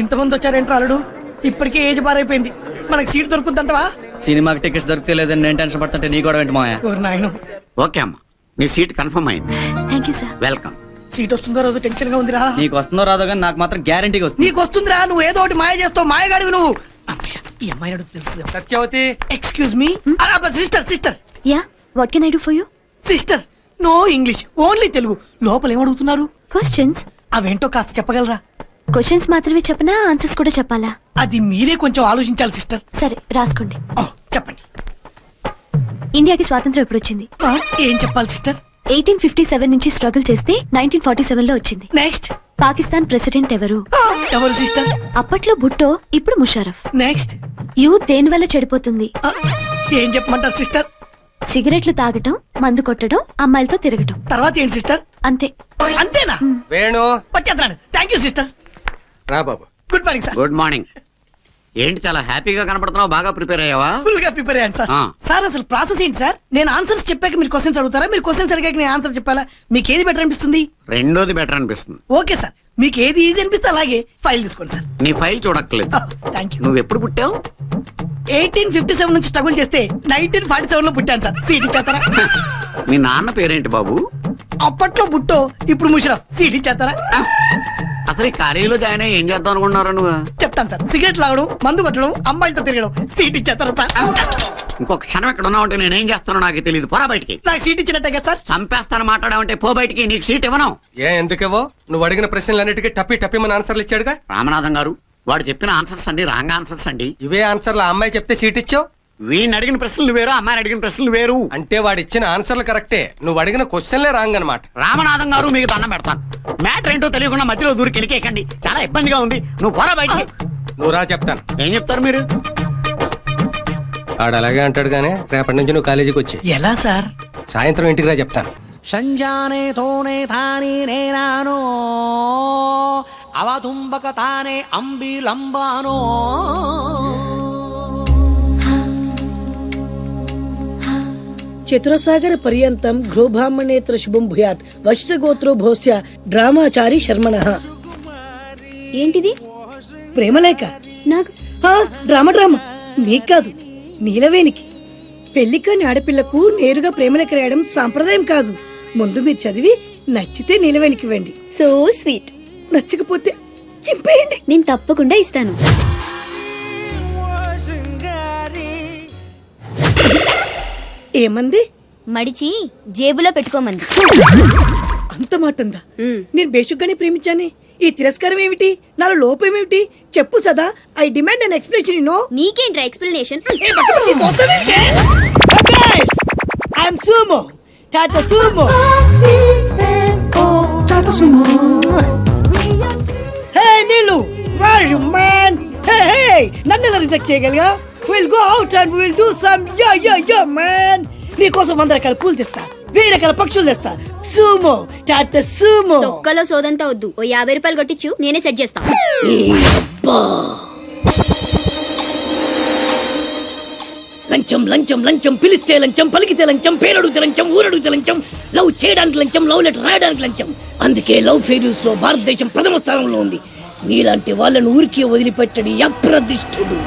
ఇంతమంది వచ్చారేంట్రా అల్లుడు? ఇప్పటికే ఏజ్ బారైపోయింది, మనకి సీట్ దొరుకుతుందంటవా? సినిమాకి టికెట్స్ దొరికితే లేదని నేను టెన్షన్ పడుతుంటే నీ కూడా ఏంటి మాయా? నాయన ఓకే అమ్మా, నీ సీట్ కన్ఫర్మ్ అయింది. Thank you sir. Welcome. Seat వస్తుందో రోజు టెన్షన్ గా ఉందిరా. నీకు వస్తుందో రాదో కానీ నాకు మాత్రం గ్యారంటీగా వస్తుంది. నీకు వస్తుందిరా, నువ్వు ఏదో ఒకటి మాయ చేస్తావు, మాయగాడివి నువ్వు. అమ్మయ్య, ఈ అమ్మాయి అడుగు తెలుసు. Satyavati, excuse me. Sister yeah, what can I do for you? Sister, no English, only Telugu. లోపల ఏమడుగుతున్నారు? క్వశ్చన్స్. అవేంటో కాస్త చెప్పగలరా? క్వశ్చన్స్ మాత్రమే చెప్పనా, ఆన్సర్స్ కూడా చెప్పాలా? అది మీరే కొంచెం ఆలోచించాలి సిస్టర్. సరే రాసుకోండి. చెప్పండి. ఇండియాకి స్వాతంత్రం ఎప్పుడు వచ్చింది? ఏం చెప్పాలి సిస్టర్? 1857 నుంచి స్ట్రగుల్ చేస్తే 1947 లో వచ్చింది. నెక్స్ట్. పాకిస్తాన్ ప్రెసిడెంట్ ఎవరు? ఎవరు సిస్టర్? అప్పట్లో భుట్టో, ఇప్పుడు ముషారఫ్. నెక్స్ట్. యూత్ దేని వల్ల చెడిపోతుంది? ఏం చెప్పమంటారు సిస్టర్? సిగరెట్లు తాగటం, మందు కొట్టడం, అమ్మాయిలతో తిరగటం. తర్వాత ఏం సిస్టర్? అంతే. అంతేనా? వేణు వచ్చేద్దాను. Thank you sister. రా బాబు. Good morning sir. Good morning. ఏంటి చాలా హ్యాపీగా కనపడుతున్నావు, బాగా ప్రిపేర్ అయ్యావా? ఫుల్ గా ప్రిపేర్ అయ్యాను సార్. సార్ అసలు ప్రాసెస్ ఏంటి సార్? నేను ఆన్సర్స్ చెప్పాక మీరు క్వశ్చన్స్ అడుగుతారా, మీరు క్వశ్చన్స్ అడిగాక నేను ఆన్సర్ చెప్పాలా? మీకు ఏది బెటర్ అనిపిస్తుంది? రెండోది బెటర్ అనిపిస్తుంది. ఓకే సార్, మీకు ఏది ఈజీ అనిపిస్తే అలాగే ఫైల్ తీసుకోండి సార్. నీ ఫైల్ చూడక్కర్లేదు. Thank you. నువ్వు ఎప్పుడు పుట్టావు? 1857 నుంచి స్ట్రగుల్ చేస్తే 1947 లో పుట్టాను సార్. సీట్ ఇచ్చేస్తారా? మీ నాన్న పేరేంటి బాబు? అప్పట్లో బుట్టో, ఇప్పుడు ముషరఫ్. సీట్ ఇచ్చేస్తారా? అసలు ఈ కాలేజీలో జాయిన్ అయ్యి ఏం చేద్దాం అనుకుంటున్నారా నువ్వు? చెప్తాను సార్. సిగరెట్ లాగడం, మందు కొట్టడం, అమ్మాయిలతో తిరగడం. సీట్ ఇచ్చేస్తారా సార్? ఇంకొక క్షణం ఎక్కడ ఉన్నావు అంటే నేనేం చేస్తానో నాకు తెలియదు. పోరా బయటికి. నాకు సీట్ ఇచ్చినట్టే కదా సార్? చంపేస్తాను మాట్లాడావంటే పో బయటికి. నీకు సీట్ ఇవ్వను. ఎందుకేవో నువ్వు అడిగిన ప్రశ్నలన్నిటికీ టప్పి మన ఆన్సర్లు ఇచ్చాడుగా రామనాథం గారు, వాడు చెప్పిన ఆన్సర్స్ అండి రాంగ్ ఆన్సర్స్ అండి. ఇవే ఆన్సర్లు ఆ అమ్మాయి చెప్తే సీట్ ఇచ్చావు. వీడిని అడిగిన ప్రశ్నలు వేరు, అమ్మాయిని అడిగిన ప్రశ్నలు వేరు. అంటే వాడు ఇచ్చిన ఆన్సర్లు కరెక్టే, నువ్వు అడిగిన క్వశ్చన్లే రాంగ్ అనమాట. రామనాథం గారు, మీకు దండం పెడతాను. మ్యాటర్ ఏంటో తెలియకుండా మధ్యలో దూరికి వెళ్ళికేకండి. చాలా ఇబ్బందిగా ఉంది. నువ్వు పోరా బయటికి. నువ్వు రా చెప్తాను. ఏం చెప్తారు మీరు? ఆడు అలాగే అంటాడు గానీ రేపటి నుంచి నువ్వు కాలేజీకి వచ్చి ఎలా సార్? సాయంత్రం ఇంటికి రా చెప్తాను. సంజానే తోనే తానే నేనానో అవతుంబక తానే అంబిలంబానో చతురసాగర పర్యంతం గృహబ్రాహ్మణేత్ర శుభం భూయాత్ వశిష్ఠగోత్రో భోస్య డ్రామాచారి శర్మణః. ఏంటిది? ప్రేమలేఖ. నాకు డ్రామా మీకు కాదు, నీలవేణికి. పెళ్లికాని ఆడపిల్లకు నేరుగా ప్రేమలేఖ రాయడం సాంప్రదాయం కాదు. ముందు మీరు చదివి నచ్చితే నీలవేణికి ఇవ్వండి. So sweet. నచ్చకపోతే చింపేయండి. నేను తప్పకుండా ఇస్తాను. ఏమంది? మడిచి జేబులో పెట్టుకోమంది. అంత మాట ఉందా? నేను బేషుగ్గానే ప్రేమించానే. ఈ తిరస్కారం ఏమిటి? నాలో లోపం ఏమిటి? చెప్పు Sada. I demand an explanation. No. నీకేంట్రా explanation? I'm Sumo, Tata Sumo. Hey Neelu, where are you man? Hey, నన్ను ఎలా రిజెక్ట్ చేయగలిగా? We'll go out and we'll do some yeah man. నీకోసం 100 రకాల పూలు తెస్తా, 1000 రకాల పక్షులు తెస్తా. Sumo, Tata Sumo. తొక్కలో సోదంతా వద్దు. ఓ 50 రూపాయలు కొట్టించు, నేనే సెట్ చేస్తా. లంచం లంచం లంచం, పిలిస్తే లంచం, పలికితే లంచం, పేరడుగుతే లంచం, ఊరడుగుతే లంచం, లవ్ చేయడానికి లంచం, లవ్ లెటర్ రాయడానికి లంచం. అందుకే లవ్ ఫెయిల్యూర్స్ లో భారతదేశం ప్రథమ స్థానంలో ఉంది. నీలాంటి వాళ్ళను ఊరికి వదిలిపెట్టడి అప్రదిష్టుడు.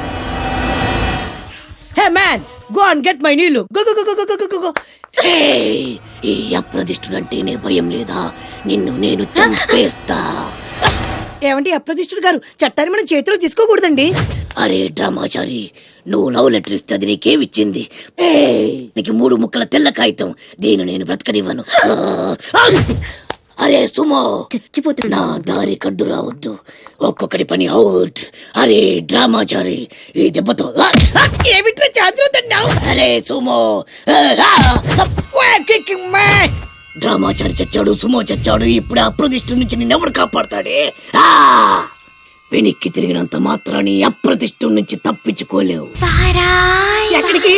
Hey man, go and get my నీళ్ళు. Go go go go go go. ఈ అప్రదిష్టుడు అంటేనే భయం లేదా? నిన్ను నేను చంపేస్తా. ఏమంటే అప్రదిష్టుడు గారు, చట్టాన్ని మనం చేతిలో తీసుకోకూడదండి. అరే డ్రామాచారి, నువ్వు లవ్ లెటర్ ఇస్తే అది నీకేమిచ్చింది? నీకు 3 ముక్కల తెల్ల కాగితం. దీన్ని నేను బ్రతకనివ్వను. అరే సుమో, చచ్చిపోతున్నా. నా దారి కడ్డు రావద్దు. ఒక్కొక్కటి పని అవుట్. అరే డ్రామాచారి, ఈ దెబ్బతో ఏమిట్లా చాదురుతున్నావు? అరే సుమో, డ్రామాచారి చచ్చాడు, సుమో చచ్చాడు. ఇప్పుడు అప్రతిష్ఠ నుంచి నిన్నెవడు కాపాడతాడే? వెనక్కి తిరిగినంత మాత్రాన్ని అప్రతిష్ఠ నుంచి తప్పించుకోలేవు. ఎక్కడికి?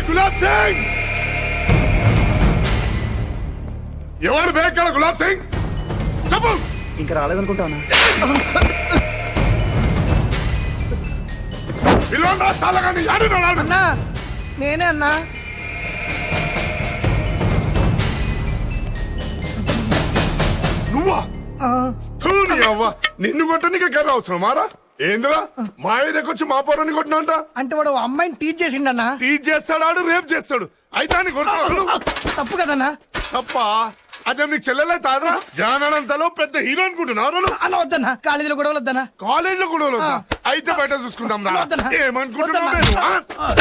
గులాబ్ సింగ్, ఎవరు బేకాడ? గులాబ్ సింగ్ చెప్పు. ఇంకా రాలేదనుకుంటానా? పిల్లలు రా చాలగాని ఆడినాడు అన్నా నేనే అన్నా. నువ్వా చూని అవ్వ నిన్ను కొట్టనికే కర్ర అవసరం మారా ఏందిరా మా ఏరియాకొచ్చి మా పొరని కొట్టినంట అంటే వాడు అమ్మాయిని టీచ్ చేసిండన్నా. టీచ్ చేస్తాడు రేపు చేస్తాడు అయితే అని కొడతాడు తప్పు కదన్నా. తప్ప అదే నీకు చెల్లెలే తాదరా జానంతలో పెద్ద హీరో అనుకుంటున్నారు అన్న వద్దన్నా, కాలేజీలో కూడా వద్దన్నా. కాలేజ్ లో కూడా వద్దా? అయితే బయట చూసుకుందాం రా వద్దన్నా. ఏమనుకుంటున్నావు వద్దన్నా. నేను, ఆ?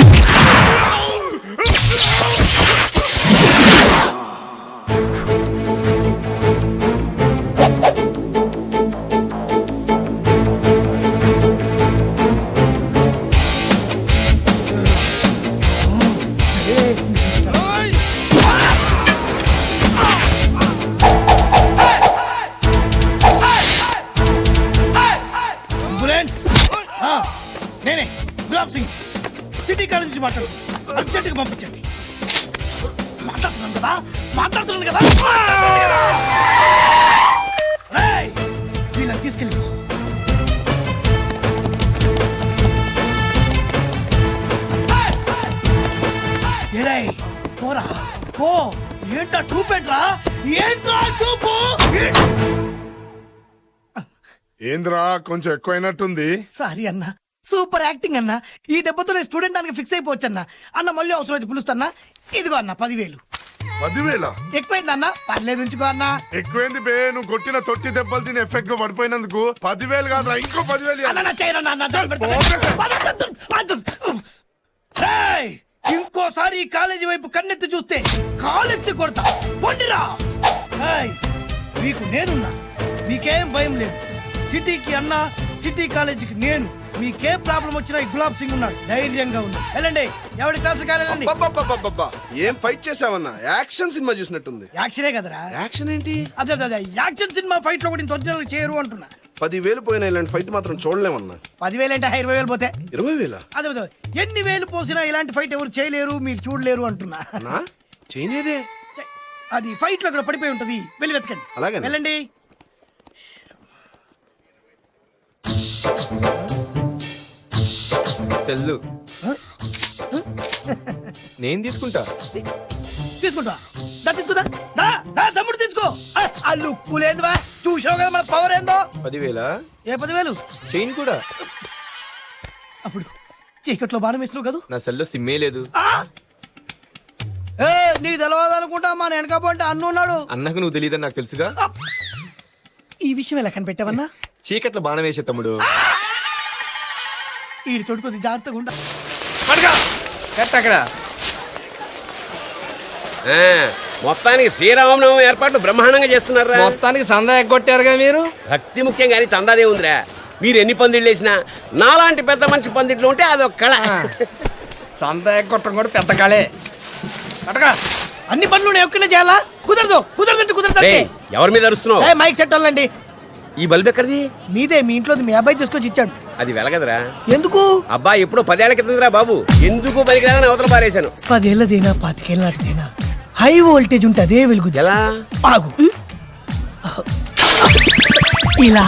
అంబులెన్స్. నేనే గులాబ్ సింగ్, సిటీ కాలేజ్ నుంచి మాట్లాడుతున్నాను. అర్జెంట్గా పంపించండి. మాట్లాడుతున్నాను కదా. రేయ్, వీళ్ళని తీసుకెళ్ళి పోరా పో. ఏంట్రా చూపేంట్రా? ఏంట్రా చూపు? ఏంద్రా కొంచెం ఎక్కువైనట్టుంది సారీ అన్న, సూపర్ యాక్టింగ్ అన్న. ఈ దెబ్బతో నేను స్టూడెంట్ దానికి ఫిక్స్ అయిపోవచ్చన్నా. అన్న మళ్ళీ అవసరం అయితే పిలుస్తాన్నా. ఇదిగో అన్న 10,000. 10,000 ఎక్కువైంది అన్న, పర్లేదు ఉంచుకో అన్న. ఎక్కువైంది బే నువ్వు కొట్టిన తొట్టి దెబ్బలు తిని ఎఫెక్ట్ గా పడిపోయినందుకు 10,000 కాదురా ఇంకో 10,000 అన్న నా చేయను అన్న, నా రేయ్, ఇంకోసారి ఈ కాలేజీ వైపు కన్నెత్తి చూస్తే కాలెత్తి కొడతా. పొండిరా. రేయ్, మీకు నేనున్నా, మీకేం భయం లేదు. సిటీకి అన్న, సిటీ కాలేజీకి నేను. మీకే ప్రాబ్లం వచ్చినా ఈ గులాబ్ సింగ్ ఉన్నాడు, ధైర్యంగా ఉంది. వెళ్ళండి, ఎవరి క్లాసు కాలేదండి. అబ్బబ్బబ్బబ్బబ్బా, ఏం ఫైట్ చేసావన్నా? యాక్షన్ సినిమా చూసినట్టుంది. యాక్షనే కదరా. యాక్షన్ ఏంటి? అదే అదే అదే, యాక్షన్ సినిమా ఫైట్ లో కూడా ఇంత ఒరిజినల్ చేయరు అంటున్నా. 10,000 పోయినా ఇలాంటి ఫైట్ మాత్రం చూడలేమన్నా. 10,000 అంటే 20,000 పోతే 20,000 అదే అదే, ఎన్ని వేలు పోసినా ఇలాంటి ఫైట్ ఎవరు చేయలేరు, మీరు చూడలేరు అంటున్నా. నా చేయలేదే. అది ఫైట్ లో ఇక్కడ పడిపోయి ఉంటది, వెళ్ళి వెతకండి. అలాగే. వెళ్ళండి. సెల్లు నేను తీసుకుంటా. తీసుకుంటా. తీసుకుంటా. తమ్ముడు తీసుకో. ఆ లుక్కు లేదువా, చూసావు కదా మన పవర్ ఏందో. 10,000 ఏ 10,000? చైన్ కూడా. అప్పుడు చీకట్లో బాణం వేసినావు కదా. నా సెల్లో సిమ్మే లేదు. నీకు తెలవదు అనుకుంటా, మా వెనకపోంటే అన్ను ఉన్నాడు. అన్నకు నువ్వు తెలియదని నాకు తెలుసుగా. ఈ విషయం ఎలా కనిపెట్టావన్నా? చీకట్లో బాణం వేసే తమ్ముడు. ఈడి తోడు కొద్ది జాగ్రత్తగా ఉంటా. అక్కడ మొత్తానికి శ్రీరామనవమి ఏర్పాట్లు బ్రహ్మాండంగా చేస్తున్నారా? మొత్తానికి చందా ఎగ్గొట్టారుగా మీరు. భక్తి ముఖ్యం కానీ చందాదే ఉందిరా. మీరు ఎన్ని పందిళ్ళు వేసినా నాలాంటి పెద్ద మనిషి పందిట్లు ఉంటే అదొక కళ. చందా ఎగ్గొట్టడం కూడా పెద్ద కళే. అటగా అన్ని పనులు నేను ఒక్కనే చేయాలా? కుదరదు కుదరదంటే కుదరదు. ఎవరి మీద అరుస్తున్నావు? మైక్ సెట్ వాళ్ళండి. ఈ బల్బు ఎక్కడిది? మీదే, మీ ఇంట్లో మీ అబ్బాయి తీసుకొచ్చి ఇచ్చాడు. అది వెలగదురా. ఎందుకు? అబ్బా ఎప్పుడో 10 ఏళ్ల క్రితంరా బాబు. ఎందుకు పనికిరాదని అవతల పారేశాను. 10 ఏళ్ళదేనా 25 ఏళ్ళ నాటిదేనా హై వోల్టేజ్ ఉంటే అదే వెలుగు. ఎలా? ఆగు. ఇలా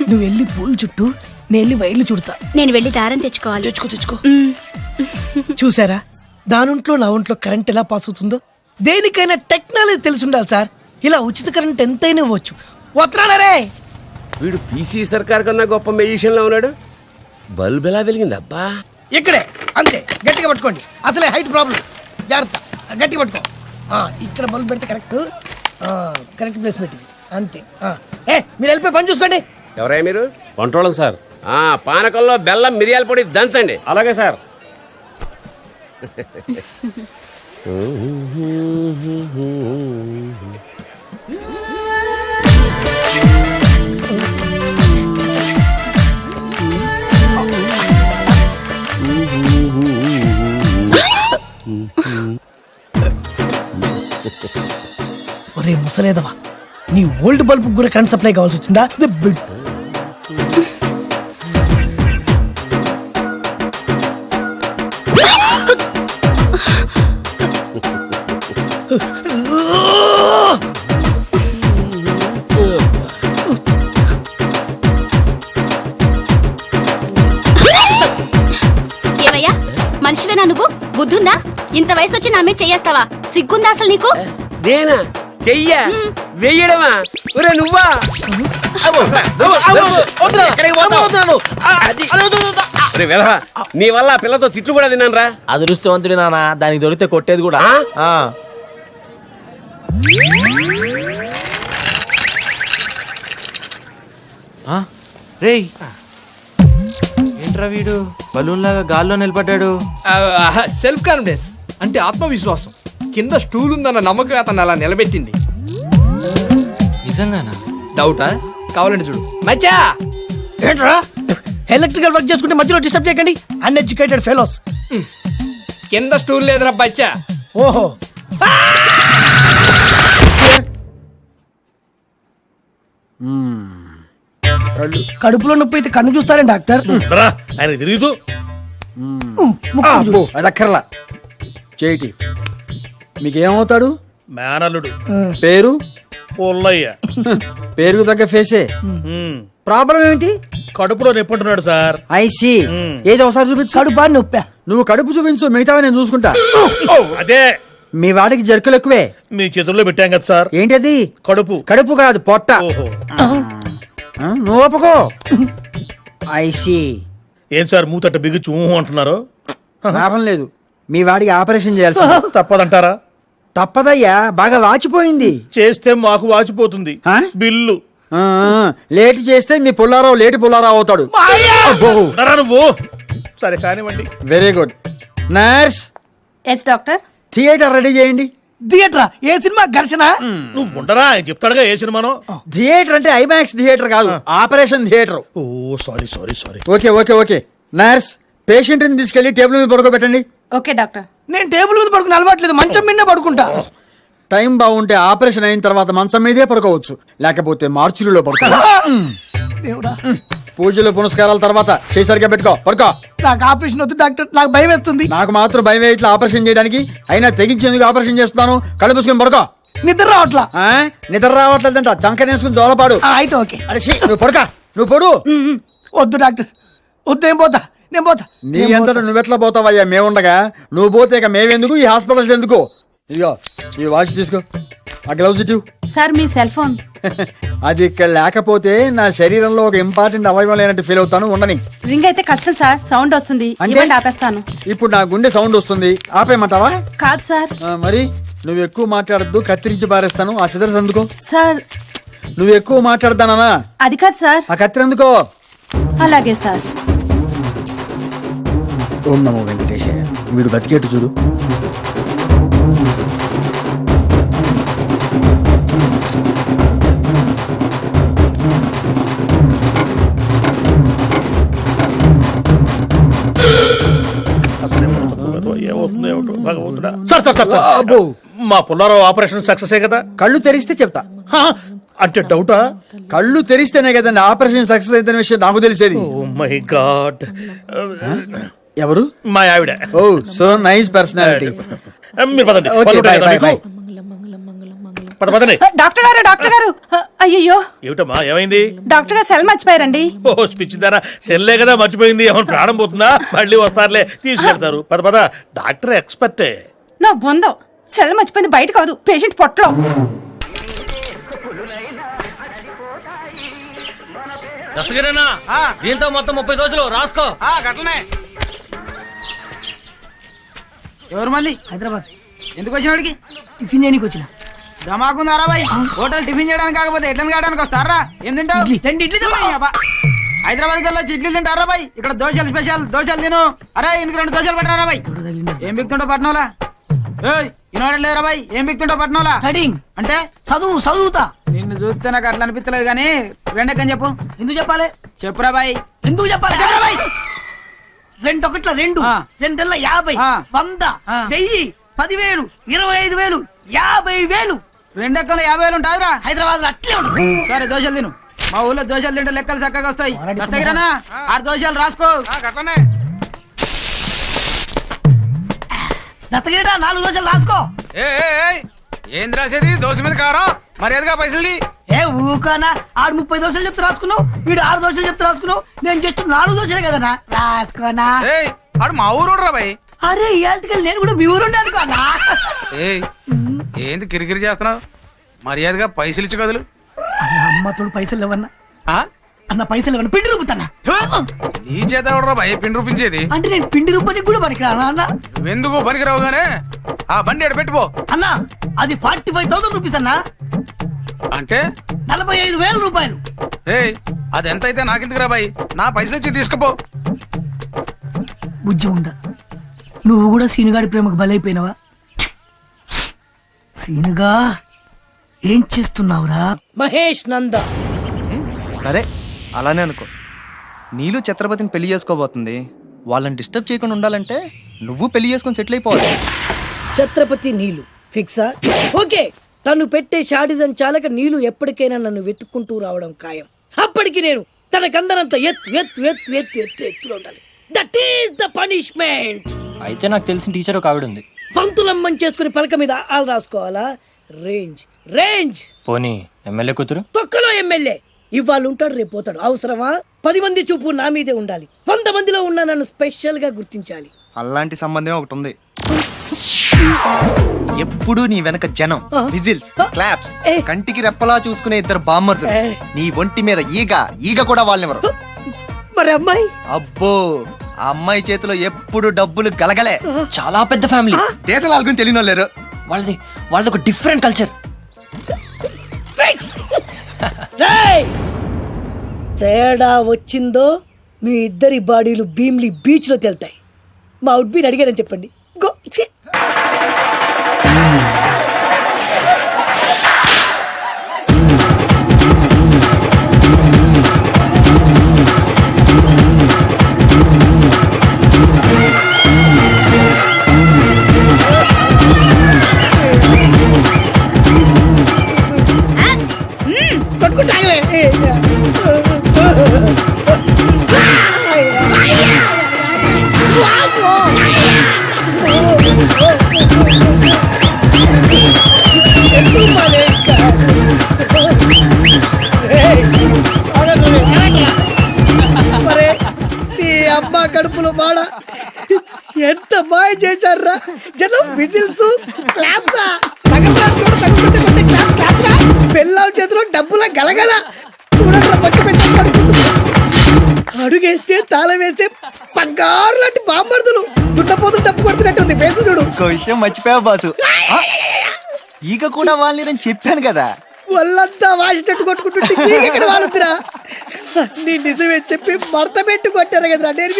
నువ్వు వెళ్ళి పూల చుట్టూ, నేను వెళ్ళి వైర్లు చుడతా. నేను వెళ్ళి దారం తెచ్చుకోవాలి. తెచ్చుకో. చూసారా, దానింట్లో నా ఒంట్లో కరెంట్ ఎలా పాస్ అవుతుందో. దేనికైనా టెక్నాలజీ తెలిసి ఉండాలి సార్. ఇలా ఉచిత కరెంట్ ఎంతైనా ఇవ్వచ్చు. వస్తున్నారే. వీడు పీసీ సర్కార్ కన్నా గొప్ప మెజిషియన్ లో ఉన్నాడు. బల్బ్ ఎలా వెలిగింది అబ్బా? ఇక్కడే అంతే, గట్టిగా పట్టుకోండి. అసలే హైట్ ప్రాబ్లం, జాగ్రత్త. గట్టిగా పట్టుకో. ఇక్కడ బల్బ్ పెడితే కరెక్ట్, కరెక్ట్ ప్లేస్ పెట్టింది అంతే. మీరు వెళ్ళిపోయి పని చూసుకోండి. ఎవరయ్యా మీరు? వంటోళం సార్. పానకంలో బెల్లం మిరియాల పొడి దంచండి. అలాగే సార్. ఒరే ముసలేదవా, నీ ఓల్డ్ బల్బ్ కూడా కరెంట్ సప్లై కావాల్సి వచ్చిందా? బుద్ధుందా? ఇంత వయసు వచ్చి నా మీద చెయ్యేస్తావా? సిగ్గుందా అసలు నీకు? నేనా చెయ్య వెయ్యడమా? ఒరే నువ్వా? ఒరే వెధవా, నీ వల్ల ఆ పిల్లతో తిట్లు కూడా తిన్నాను రా. అదృష్టవంతుడి నాన్న, దానికి దొరికితే కొట్టేది కూడా. రేయ్ ఏంట్రా వీడు బలూన్ లాగా గాల్లో నిలబడ్డాడు? సెల్ఫ్ కాన్ఫిడెన్స్ అంటే ఆత్మవిశ్వాసం. కింద స్టూల్ ఉందన్న నమ్మకం అతను అలా నిలబెట్టింది. నిజంగానా? డౌటా? కావాలంటే చూడు. మచ్చా ఏంట్రా ఎలక్ట్రికల్ వర్క్ చేసుకుంటే మధ్యలో డిస్టర్బ్ చేయకండి, అన్ఎడ్యుకేటెడ్ ఫెలోస్. కింద స్టూల్ లేదురా బచ్చా. ఓహో, కడుపులో నొప్పి అయితే కన్ను చూస్తారే డాక్టర్. ఆయన తిరుగుతూ అది అక్కర్లా చేయిటి. మీకేమవుతాడు? మేనల్లుడు. పేరు? పుల్లయ్య. పేరుకు తగ్గ ఫేసే. ప్రాబ్లం ఏమిటి? కడుపులో నొప్పుంటున్నాడు సార్. ఐసి ఏదో ఒకసారి చూపించు. కడుపా నొప్పా? నువ్వు కడుపు చూపించు, మిగతావి నేను చూసుకుంటా. అదే మీ వాడికి జర్కులు ఎక్కువే. మీ చేతుల్లో పెట్టాం కదా సార్. ఏంటది? కడుపు. కడుపు కాదు, పొట్ట. ఓహో. నువ్వు ఒప్పుకో. ఐసి ఏం సార్ మూతట్ట బిగుచు అంటున్నారు? లాభం లేదు, మీ వాడికి ఆపరేషన్ చేయాల్సి. తప్పదంటారా? తప్పదయ్యా, బాగా వాచిపోయింది. చేస్తే మాకు వాచిపోతుంది ఆ? బిల్లు. లేట్ చేస్తే మీ పుల్లారావు లేటి పుల్లారావు అవుతాడు. ఉండరా నువ్వు? సరే కానివ్వండి. Very good. Nurse, yes doctor. Theatre ready చేయండి. థియేటరా? ఏ సినిమా? ఘర్షణ? నువ్వు ఉండరా, ఆయన చెప్తాడుగా ఏ సినిమానో. థియేటర్ అంటే ఐమాక్స్ థియేటర్ కాదు, operation theatre. Oh sorry sorry sorry. Okay okay okay. Nurse, patient ని తీసుకెళ్లి టేబుల్ మీద పడుకోబెట్టండి. Okay doctor. నేను టేబుల్ మీద పడుకుని అలవాట్లేదు, మంచం మీద పడుకుంటా. టైం బాగుంటే ఆపరేషన్ అయిన తర్వాత మంచం మీదే పడుకోవచ్చు, లేకపోతే మార్చురీలో పడుకో. దేవుడా, పూజలు పునస్కారాల తర్వాత చేసరిగా పెట్టుకో, పడుకో. నాకు ఆపరేషన్ వద్దు డాక్టర్, నాకు భయం వేస్తుంది. నాకు మాత్రం భయం ఇట్లా ఆపరేషన్ చేయడానికి, అయినా తెగించేందుకు ఆపరేషన్ చేస్తున్నాను. కళ్ళు మూసుకొని పడుకో. నిద్ర రావట్లా. నిద్ర రావట్లేదంట, చంకనేసుకుని జోలపాడు. అయితే ఓకే. అరే నువ్వు పడుకో, నువ్వు పడు. వద్దు డాక్టర్, వద్దు. నేను పోతా, నేను పోతా. నీ అంతటా నువ్వెట్లా పోతావయ్యా, మేముండగా? నువ్వు పోతే ఇక మేమెందుకు, ఈ హాస్పిటల్స్ ఎందుకు? ఇదిగో ఈ వాచ్ తీసుకో, ఆ గ్లౌజ్ ఇటు. సార్ మీ సెల్ ఫోన్. అది ఇక్కడ లేకపోతే నా శరీరంలో ఒక ఇంపార్టెంట్ అవయవం లేనట్టు ఫీల్ అవుతాను. ఉండని. రింగ్ అయితే కష్టం సార్, సౌండ్ వస్తుంది. అంటే? ఆపేస్తాను. ఇప్పుడు నా గుండె సౌండ్ వస్తుంది, ఆపేయమంటావా? కాదు సార్. మరి నువ్వు ఎక్కువ మాట్లాడద్దు, కత్తిరించి పారేస్తాను. ఆ సిదర్స్ అందుకో. సార్ నువ్వు ఎక్కువ మాట్లాడతానా? అది కాదు సార్. ఆ కత్తిరి అందుకో. అలాగే సార్. ఓం నమో వెంకటేశయ్య. వీడు బతికేట్టు చూడు. సార్ సార్ సార్ మా పుల్లారావు ఆపరేషన్ సక్సెస్ కదా? కళ్ళు తెరిస్తే చెప్తా. అంటే డౌటా? కళ్ళు తెరిస్తేనే కదండి ఆపరేషన్ సక్సెస్ అయితే విషయం నాకు తెలిసేది. Oh my God. ఎవరు? మా ఆవిడ. Oh so nice personality. మీరు పదండి. Okay, bye, bye, bye. పదండి. డాక్టర్ గారు, డాక్టర్ గారు. అయ్యయ్యో, ఏమిటమ్మా ఏమైంది? డాక్టర్ గారు సెల్ మర్చిపోయారండి. ఓ స్పిచ్ దారా, సెల్లే కదా మర్చిపోయింది. ఏమైనా ప్రాణం పోతుందా? మళ్ళీ వస్తారులే, తీసుకెళ్తారు. పద పద, డాక్టర్ ఎక్స్పర్టే. నా బొందం, సెల్ మర్చిపోయింది బయట కాదు, పేషెంట్ పొట్టలో. దీంతో మొత్తం 30 దోసులు రాసుకో. గట్లనే. ఎవరు మళ్ళీ? హైదరాబాద్. ఎందుకు వచ్చినాడికి? టిఫిన్ చేయడానికి వచ్చిన. ధమాకుందారా బాయ్? హోటల్ టిఫిన్ చేయడానికి కాకపోతే ఎట్లని కావడానికి వస్తారా? ఏం తింటావు? 2 ఇడ్లీ తిన్నా. హైదరాబాద్ కి ఇడ్లీలు తింటారా బాయ్? ఇక్కడ దోశలు స్పెషల్, దోశలు తిను. అరే ఇందుకు 2 దోశలు పెట్టారా బాయ్? ఏం బిక్తుంటావు పట్నంలా? ఇనోడలేరా బాయ్? ఏం బిక్తుంటావు పట్నంలా? స్టడీయింగ్ అంటే చదువుతా. నిన్ను చూస్తే నాకు అట్లా అనిపించలేదు కానీ రెండెక్కని చెప్పు. ఎందుకు చెప్పాలి? చెప్పురా బాయ్. ఎందుకు చెప్పాలి? చెప్పరా బాయ్? 2 ఒకట్ల 2, 2 50, 100, 1000, 10,000, 25,000, 50,000. రెండెక్కలు 50,000 ఉంటాదిరా. హైదరాబాద్ లో అట్లే ఉంటుంది. సరే దోశలు తిను. మా ఊళ్ళో దోశలు తింటే లెక్కలు చక్కగా వస్తాయి. వస్తాయిరానా? 6 దోశలు రాసుకో. అట్లనే దస్తగిరిటా 4 దోశలు రాసుకో. ఏం రాసేది? దోశ మీద కారం మర్యాదగా పైసలు. ఏ ఊకానా? 30 దోశలు చెప్తే రాసుకున్నావు, వీడు 6 దోశలు చెప్తే రాసుకున్నావు. నేను జస్ట్ 4 దోశలే కదనా రాసుకోనా. ఆడు మా ఊరు రా బాయ్. అరే ఇయాటికల్ నేను కూడా మీ ఊరుండే అనుకో అన్నా. ఏంది కిరికిరి చేస్తున్నావు? మర్యాదగా పైసలు ఇచ్చి కదులు. అన్న అమ్మతోడు పైసలు లేవన్నా. ఆ? అన్న పైసలు లేవన్నా పిండి రూపుతాన్నా. నీ చేత ఎవడరా భయ పిండి రూపించేది? అంటే నేను పిండి రూపానికి కూడా పనికిరానా అన్న? నువ్వెందుకు పనికిరావుగానే ఆ బండి ఎడ పెట్టుకో. అన్న అది 45,000 రూపీస్ అన్నా. అంటే 45,000 రూపాయలు. ఏయ్ అది ఎంత అయితే నాకెందుకురా బాయ్, నా పైసలు వచ్చి తీసుకుపో. బుజ్జి ఉందా, నువ్వు కూడా సీనుగాడి ప్రేమకు బలైపోయినావా? సీనుగా ఏం చేస్తున్నావురా? మహేష్ నంద. సరే అలానే అనుకో. నీళ్ళు ఛత్రపతిని పెళ్లి చేసుకోబోతుంది. వాళ్ళని డిస్టర్బ్ చేయకుండా ఉండాలంటే నువ్వు పెళ్లి చేసుకొని సెటిల్ అయిపోవాలి. ఛత్రపతి నీలు ఫిక్సా? ఓకే, తను పెట్టే షాడిజం చాలక నీలు ఎప్పటికైనా నన్ను వెతుక్కుంటూ రావడం ఖాయం. అప్పటికి నేను తనకందనంత ఎత్తులో ఉండాలి. That is the punishment. అయితే నాకు తెలిసిన టీచర్ ఒక ఆవిడ ఉంది. పంతులమ్మని చేసుకుని పలక మీద ఆలు రాసుకోవాలా? Range range. పోనీ ఎమ్మెల్యే కూతురు? తొక్కలో ఎమ్మెల్యే. ఇవాళ ఉంటాడు రేపు పోతాడు. అవసరమా? 10 మంది చూపు నా మీదే ఉండాలి. 100 మందిలో ఉన్న నన్ను స్పెషల్ గా గుర్తించాలి. అలాంటి సంబంధం ఒకటి ఉంది. ఎప్పుడు నీ వెనక జనం, విజిల్స్, క్లాప్స్, కంటికి రెప్పలా చూసుకునే 2 బామ్మర్దులు. నీ ఒంటి మీద ఈగ కూడా వాళ్ళెవరు. మరి అమ్మాయి? అబ్బో, ఆ అమ్మాయి చేతిలో ఎప్పుడు డబ్బులు గలగలే. చాలా పెద్ద ఫ్యామిలీ. దేశాల గురించి తెలియని లేరు. వాళ్ళది ఒక డిఫరెంట్ కల్చర్. తేడా వచ్చిందో మీ ఇద్దరి బాడీలు భీమ్లీ బీచ్ లో తేలుతాయి. మా ఉడ్బీని అడిగారని చెప్పండి. గో. అబ్బా కడుపులో బాడ ఎంత మాయ చేశారా జనం. విజిల్స్, క్లాప్స్, పెళ్ళాం చేతిలో డబ్బుల గలగల. అడుగేస్తే తాళం వేసే బంగారు లాంటి బాంబర్దులు. దున్నపోతు డబ్బు కొడుతున్నట్టుంది ఫేసు చూడు. ఇంకో విషయం మర్చిపోయావు బాసు, ఈగ కూడా వాళ్ళని చెప్పాను కదా. వాళ్ళంతా వాసినట్టు కొట్టుకుంటుంటే ఇక్కడ వాళ్ళురా. నీ నిజమే చెప్పి మడత పెట్టి కొట్టారు కదరా. నేను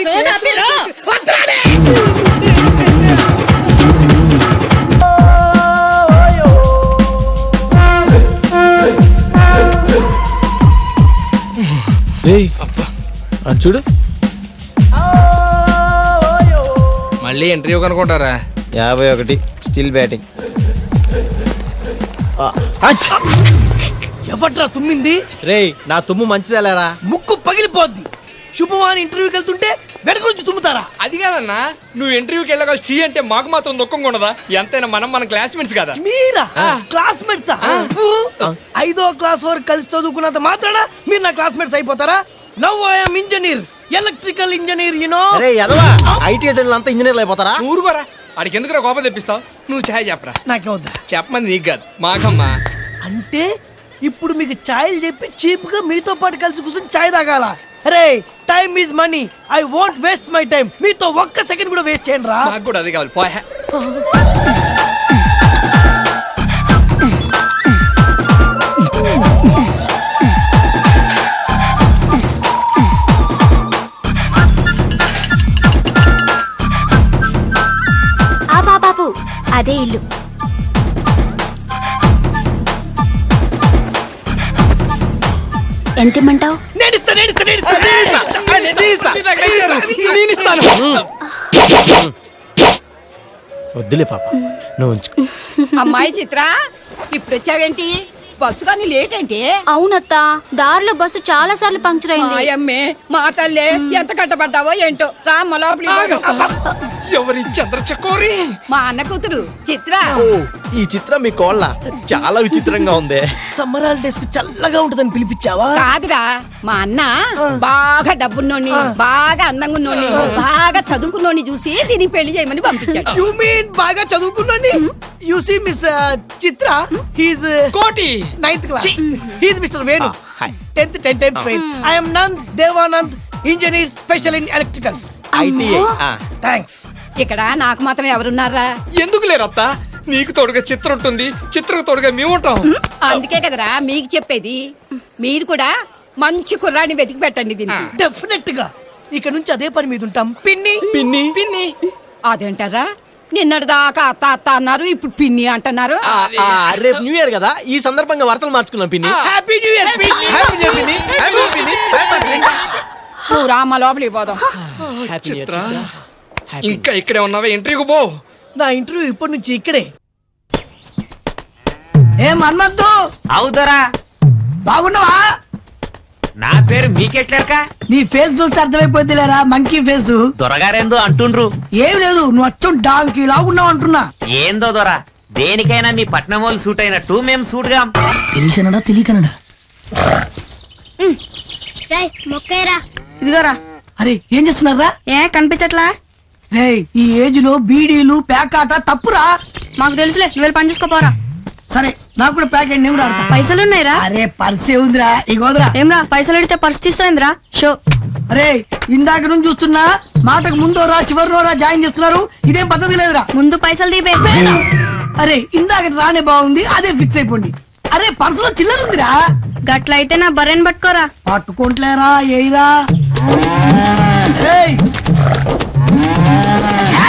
చూడు మళ్ళీ ఇంటర్వ్యూ కనుకుంటారా? 51 స్టిల్ బ్యాటింగ్. ఎవట్రా తుమ్మింది? రేయ్ నా తుమ్ము మంచిదేలేరా. ముక్కు పగిలిపోద్ది. శుభవాని ఇంటర్వ్యూకి వెళ్తుంటే వెనక నుంచి తుమ్ముతారా? అది కాదన్నా, నువ్వు ఇంటర్వ్యూకి వెళ్ళగలి చీ అంటే మాకు మాత్రం దుఃఖంగా ఉండదా? ఎంతైనా మన క్లాస్మేట్స్ కదా. మీరా క్లాస్మేట్సా? 5వ క్లాస్ వరకు కలిసి చదువుకున్నంత మాత్రాన మీరు నా క్లాస్మేట్స్ అయిపోతారా? Now I am engineer, electrical engineer. IT అంతా ఇంజనీర్లు అయిపోతారా? ఊరుకోరా, ఆడికి ఎందుకురా కోపం తెప్పిస్తావు? నువ్వు ఛాయ్ చెప్పరా. నాకే వద్దా? చెప్పమంది నీకు కాదు మాకమ్మా. అంటే ఇప్పుడు మీకు ఛాయలు చెప్పి చీప్ గా మీతో పాటు కలిసి కూర్చొని ఛాయ్ తాగాల? అరే time is money. I won't waste my time. మీతో ఒక్క సెకండ్ కూడా వేస్ట్ చేయండి రా. నాకు కూడా అది కావాలి. పోయా బాబు అదే ఇల్లు. ఎంత ఇమ్మంటావు? వద్దులే పాప, నువ్వు ఉంచుకో. అమ్మాయి చిత్ర, ఇప్పుడు వచ్చావేంటి? బస్సు కానీ లేట్ ఏంటి? అవునత్త, దారిలో బస్సు చాలా సార్లు పంక్చర్ అయింది. అమ్మే మా తల్లే ఎంత కట్టబడ్డావో ఏంటో. రామ్మ లోపలికి. ఎవరి చంద్రచకోరి? మా అన్న కూతురు చిత్ర. ఓ, ఈ చిత్రం మీ కోళ్ళ చాలా విచిత్రంగా ఉంది. సమ్మర్ హాలిడేస్ కు చల్లగా ఉంటదని పిలిపించావా? కాదురా, మా అన్న బాగా డబ్బున్నోని, బాగా అందంగా ఉన్నోని, బాగా చదువుకున్నోని చూసి దీనికి పెళ్లి చేయమని పంపించాడు. యు మీన్ బాగా చదువుకున్నాని? You see miss Chitra, he's Koti 9th క్లాస్. He's mister Venu, hi 10th 10 times fail. I am Nand Devanand, engineer special in electricals. ITI. Thanks. ఇక్కడ నాకు మాత్రం ఎవరున్నారా? ఎందుకు లేరత్త? నీకు తోడుగా చిత్ర ఉంటుంది, చిత్రకు తోడుగా మేము ఉంటాం. అందుకే కదరా మీకు చెప్పేది. మీరు కూడా మంచి కుర్రాన్ని వెతికి పెట్టండి దీనికి. డెఫినెట్ గా ఇక నుంచి అదే పని మీద ఉంటాం. పిన్ని పిన్ని పిన్ని అదేంటారా, నిన్నటి దాకా అత్త అత్త అన్నారు, ఇప్పుడు పిన్ని అంటున్నారు. రేపు న్యూ ఇయర్ కదా, ఈ సందర్భంగా వార్తలు మార్చుకున్నాం పిన్ని. హ్యాపీ న్యూ ఇయర్ పిన్ని. హ్యాపీ న్యూ ఇయర్ పిన్ని. హ్యాపీ న్యూ ఇయర్ పిన్ని. నువ్వు రామ లోపలికి పోదాం. హ్యాపీ న్యూ ఇయర్ చిత్ర, చిత్ర. ఇంకా ఇక్కడే ఉన్నావా? ఇంటర్వ్యూకి పో. నా ఇంటర్వ్యూ ఇప్పటి నుంచి ఇక్కడే. ఏ మన్మద్దు అవుతారా? బాగున్నావా? నా పేరు మీకెట్లేక? నీ ఫేస్ చూస్తే అర్థమైపోద్ది లేరా, మంకీ ఫేస్. దొరగారేందో అంటుండ్రు. ఏం లేదు, నువ్వు అచ్చం డాంకీ లాగున్నావు అంటున్నా. ఏందో దొర, దేనికైనా మీ పట్నం వాళ్ళు సూట్ అయినట్టు మేము సూట్ గా. తెలియకనడా తెలియకనడా? మొక్కరా ఇదిగోరా. అరే ఏం చేస్తున్నారా? ఏ కనిపించట్లా? రే ఈ ఏజ్ లో బీడీలు ప్యాకాట తప్పురా. మాకు తెలుసులే, నువ్వు పని చూసుకోపోరా. సరే నాకు కూడా ప్యాక్ అయ్యి నేను కూడా ఆడతా. పైసలున్నాయిరా? అరే పర్సే ఉందిరా, ఇగోదరా. ఏమ్రా, పైసలు అడిగితే పర్స్ తీస్తాయిందిరా? షో. అరే ఇందాక నుంచి చూస్తున్నా, మాటకు ముందో రా చివరిలో రా జాయిన్ చేస్తున్నారు. ఇదేం పద్ధతి లేదురా. ముందు పైసలు తీపే. అరే ఇందాక రానే బాగుంది, అదే ఫిక్స్ అయిపోండి. అరే పర్సులో చిల్లర ఉందిరా. గట్లయితే నా బర్రెని పట్టుకోరా. పట్టుకుంటలేరా, ఏయిరా. ఏయ్!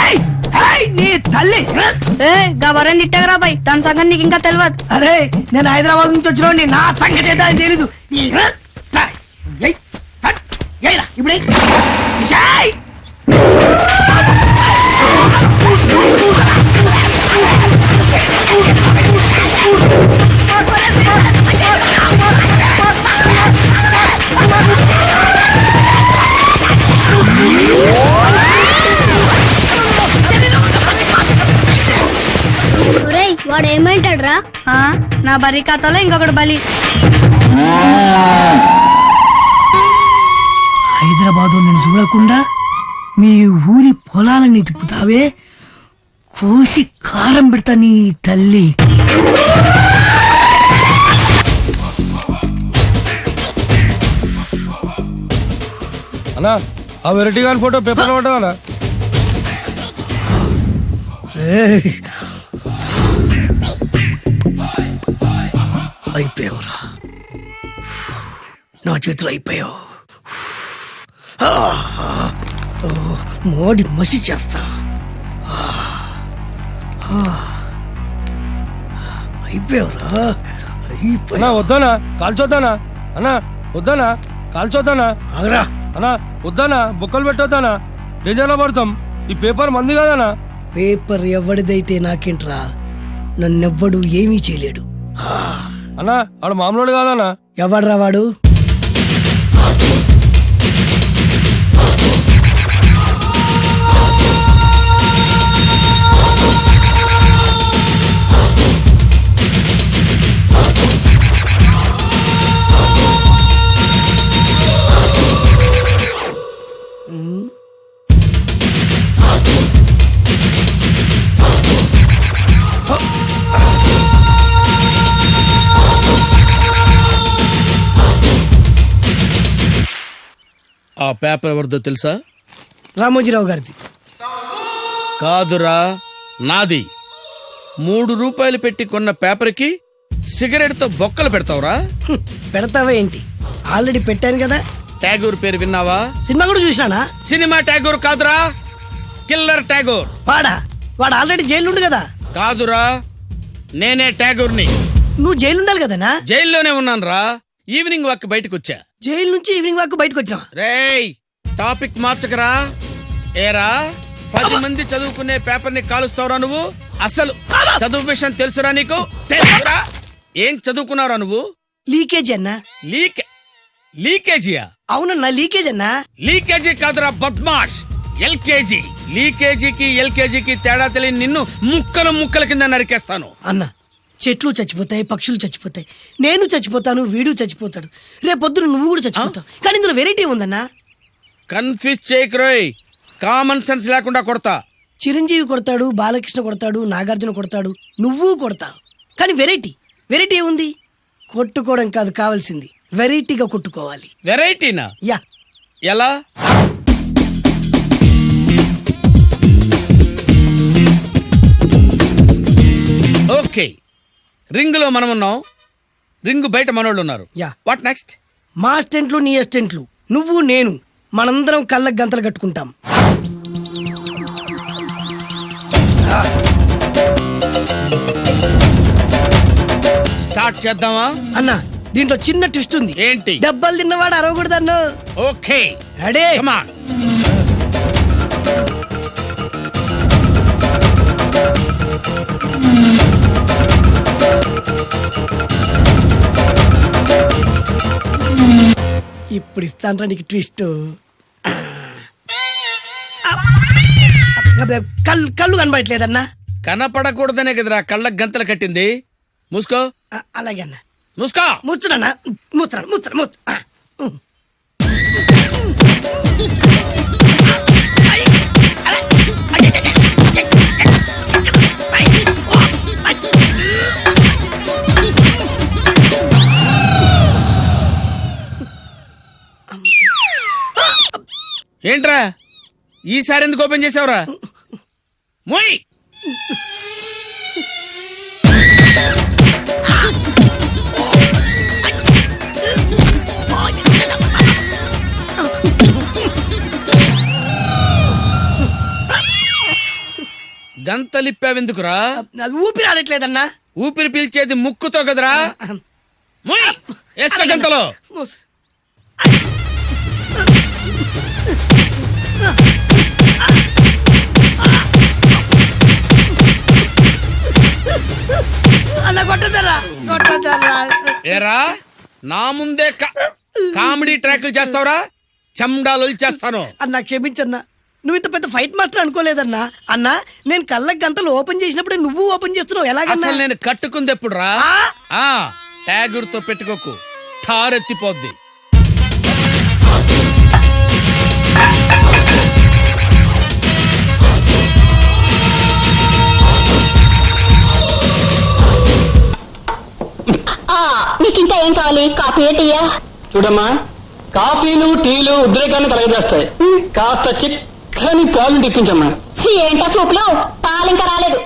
ఏయ్! ఏయ్, నీ తల్లి. ఏ గా బర్రెని తిట్టగరా బాయ్, దాని సంగతి నీకు ఇంకా తెలియదు. అరే నేను హైదరాబాద్ నుంచి వచ్చిన నా సంగతి ఏంటో అని తెలీదు. ఏయ్! హట్! ఏయ్రా, ఇప్పుడు ఏయ్! ఏయ్! వాడు ఏమంటాడు రా? నా బరి ఖాతాలో ఇంకొకటి బలి. హైదరాబాద్ నన్ను చూడకుండా మీ ఊరి పొలాలని తిప్పుతావే, కోసి కారం పెడతా నీ తల్లి. అన్నా ఆ వెరైటీ గాని ఫోటో పేపర్ లో పడ్డా. అయిపోయావురా, నా చేతులు అయిపోయావు. మోడి మసి చేస్తా. అయిపోయావురా, అన్నా వద్దానా కాల్చొద్దానా? అన్నా వద్దానా కాల్చొద్దానా? ఆగరా. అన్నా వద్దానా, బొక్కలు పెట్టొద్దానా? డేంజర్లో పడతాం. ఈ పేపర్ మంది కదనా? పేపర్ ఎవడిదైతే నాకేంట్రా, నన్నెవ్వడు ఏమీ చేయలేడు. అన్నా ఆడు మామూలు కాదన్నా. ఎవడ్రా వాడు? ఆ పేపర్ ఎవరిదో తెలుసా? రామోజీరావు గారిది. కాదురా, నాది. 3 రూపాయలు పెట్టి కొన్న పేపర్కి సిగరెట్ తో బొక్కలు పెడతావురా? పెడతావా ఏంటి? ఆల్రెడీ పెట్టాను కదా. ట్యాగూర్ పేరు విన్నావా? సినిమా కూడా చూసినానా? సినిమా ట్యాగూర్ కాదురా, కిల్లర్ ట్యాగూర్. వాడు ఆల్రెడీ జైలు ఉండు కదా. కాదురా, నేనే ట్యాగూర్ని. నువ్వు జైలు ఉండాలి కదనా? జైల్లోనే ఉన్నాను రా. ఈవినింగ్ వాక్ బయటకు వచ్చా. జైలు నుంచి ఈవినింగ్ వాక్ బయటకు వచ్చా. రేయ్ టాపిక్ మార్చకరా. ఏరా 10 మంది చదువుకునే పేపర్ ని కాలుస్తావురా నువ్వు? అసలు చదువు విషయం తెలుసురా నీకు? తెలుసురా? ఏం చదువుకున్నారా నువ్వు? లీకేజ్ అన్నా. లీకేజీయా? అవునన్నా లీకేజ్ అన్నా. లీకేజీ కాదురా బద్మాష్. ఎల్కేజీ లీకేజీకి ఎల్కేజీకి తేడా తెలియని నిన్ను ముక్కలు ముక్కల కింద నరికేస్తాను. అన్న చెట్లు చచ్చిపోతాయి, పక్షులు చచ్చిపోతాయి, నేను చచ్చిపోతాను, వీడు చచ్చిపోతాడు, రేపొద్దున నువ్వు కూడా చచ్చిపోతావు. కానీ ఇందులో వెరైటీ ఉందన్నా. కన్ఫ్యూజ్ చేయకురోయ్, కామన్ సెన్స్ లేకుండా కొడతా. చిరంజీవి కొడతాడు, బాలకృష్ణ కొడతాడు, నాగార్జున కొడతాడు, నువ్వు కొడతావు. కానీ వెరైటీ ఉంది. కొట్టుకోవడం కాదు కావాల్సింది, వెరైటీగా కొట్టుకోవాలి. వెరైటీనా? యా. ఎలా? ఓకే, రింగ్ లో మనం ఉన్నాం, రింగ్ బయట మనోళ్ళు ఉన్నారు. యా. What next? మా అసిస్టెంట్లు, నీ అసిస్టెంట్లు, నువ్వు నేను, మనందరం కళ్ళకు గంతలు కట్టుకుంటాం. స్టార్ట్ చేద్దామా? అన్న దీంట్లో చిన్న ట్విస్ట్ ఉంది. ఏంటి? దెబ్బలు తిన్నవాడు అరవకూడదన్ను. Okay ready? Come on. ఇప్పుడు ఇస్తాను నీకు ట్విస్ట్. కళ్ళు కనబడట్లేదన్నా. కనపడకూడదనే కదరా కళ్ళకు గంతలు కట్టింది. మూసుకో. అలాగే అన్న. మూసుకో. ముచ్చుడన్నా, ముచ్చుడు. ఏంట్రా ఈసారి ఎందుకు ఓపెన్ చేసావురా? మోయ్. గంతలిప్పావెందుకురా? ఊపిరి ఆడట్లేదన్నా. ఊపిరి పీల్చేది ముక్కుతో కదరా. మోయ్, వేసుకో గంతలో. అన్న కొట్టదరా. ఏరా నా ముందే కామెడీ ట్రాక్లు చేస్తావురా? చండాలు చేస్తాను. అన్నా క్షమించన్నా, నువ్వు ఇంత పెద్ద ఫైట్ మాస్టర్ అనుకోలేదన్నా. అన్నా నేను కళ్ళకి గంతలు ఓపెన్ చేసినప్పుడే నువ్వు ఓపెన్ చేస్తున్నావు, ఎలాగన్నా? అసలు నేను కట్టుకుంది ఎప్పుడు రా? ట్యాగుర్తో పెట్టుకోకు, ఠారెత్తిపోద్ది. నీకు ఇంకా ఏం కావాలి? కాఫీ, టీయా? చూడమ్మా, కాఫీలు టీలు ఉద్రేకాన్ని కలగజేస్తాయి. కాస్త చిక్కని పాలు తెప్పించమ్మా. ఏంటా సూపులు? పాలు ఇంకా రాలేదు.